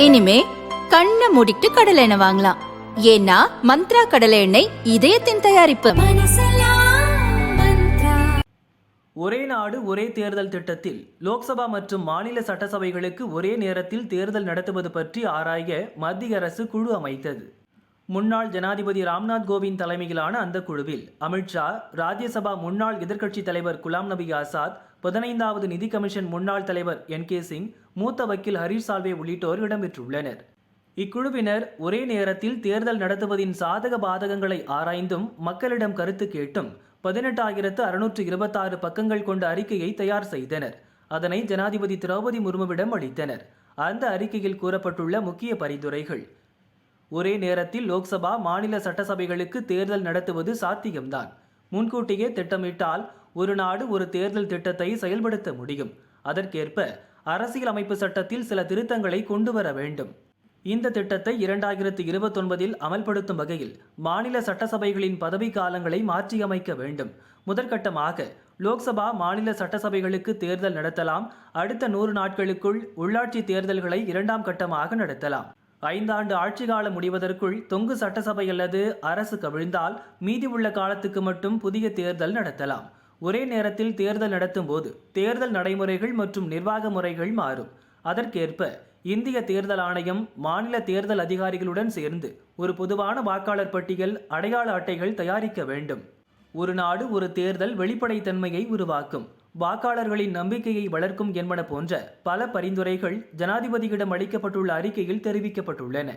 இனிமே கண்ணை மூடிட்டு கடலை எண்ணெய் வாங்கலாம். ஏன்னா மந்த்ரா கடலை எண்ணெய் இதயத்தின் தயாரிப்பு. ஒரே நாடு ஒரே தேர்தல் திட்டத்தில் லோக்சபா மற்றும் மாநில சட்டசபைகளுக்கு ஒரே நேரத்தில் தேர்தல் நடத்துவது பற்றி ஆராய மத்திய அரசு குழு அமைத்தது. முன்னாள் ஜனாதிபதி ராம்நாத் கோவிந்த் தலைமையிலான அந்த குழுவில் அமித்ஷா, ராஜ்யசபா முன்னாள் எதிர்க்கட்சித் தலைவர் குலாம் நபி ஆசாத், 15வது நிதி கமிஷன் முன்னாள் தலைவர் NK சிங், மூத்த வக்கீல் ஹரீஷ் சால்வே உள்ளிட்டோர் இடம்பெற்றுள்ளனர். இக்குழுவினர் ஒரே நேரத்தில் தேர்தல் நடத்துவதின் சாதக பாதகங்களை ஆராய்ந்தும் மக்களிடம் கருத்து கேட்டும் 18,626 பக்கங்கள் கொண்ட அறிக்கையை தயார் செய்தனர். அதனை ஜனாதிபதி திரௌபதி முர்முவிடம் அளித்தனர். அந்த அறிக்கையில் கூறப்பட்டுள்ள முக்கிய பரிந்துரைகள்: ஒரே நேரத்தில் லோக்சபா, மாநில சட்டசபைகளுக்கு தேர்தல் நடத்துவது சாத்தியம்தான். முன்கூட்டியே திட்டமிட்டால் ஒரு நாடு ஒரு தேர்தல் திட்டத்தை செயல்படுத்த முடியும். அதற்கேற்ப அரசியலமைப்பு சட்டத்தில் சில திருத்தங்களை கொண்டு வர வேண்டும். இந்த திட்டத்தை 2029 அமல்படுத்தும் வகையில் மாநில சட்டசபைகளின் பதவி காலங்களை மாற்றியமைக்க வேண்டும். முதற்கட்டமாக லோக்சபா, மாநில சட்டசபைகளுக்கு தேர்தல் நடத்தலாம். அடுத்த 100 நாட்களுக்குள் உள்ளாட்சி தேர்தல்களை 2ஆம் கட்டமாக நடத்தலாம். 5 ஆண்டு ஆட்சி காலம் முடிவதற்குள் தொங்கு சட்டசபை அல்லது அரசு கவிழ்ந்தால் மீதி உள்ள காலத்துக்கு மட்டும் புதிய தேர்தல் நடத்தலாம். ஒரே நேரத்தில் தேர்தல் நடத்தும் போது தேர்தல் நடைமுறைகள் மற்றும் நிர்வாக முறைகள் மாறும். அதற்கேற்ப இந்திய தேர்தல் ஆணையம் மாநில தேர்தல் அதிகாரிகளுடன் சேர்ந்து ஒரு பொதுவான வாக்காளர் பட்டியல், அடையாள அட்டைகள் தயாரிக்க வேண்டும். ஒரு நாடு ஒரு தேர்தல் வெளிப்படைத்தன்மையை உருவாக்கும், வாக்காளர்களின் நம்பிக்கையை வளர்க்கும் என்பன போன்ற பல பரிந்துரைகள் ஜனாதிபதியிடம் அளிக்கப்பட்டுள்ள அறிக்கையில் தெரிவிக்கப்பட்டுள்ளன.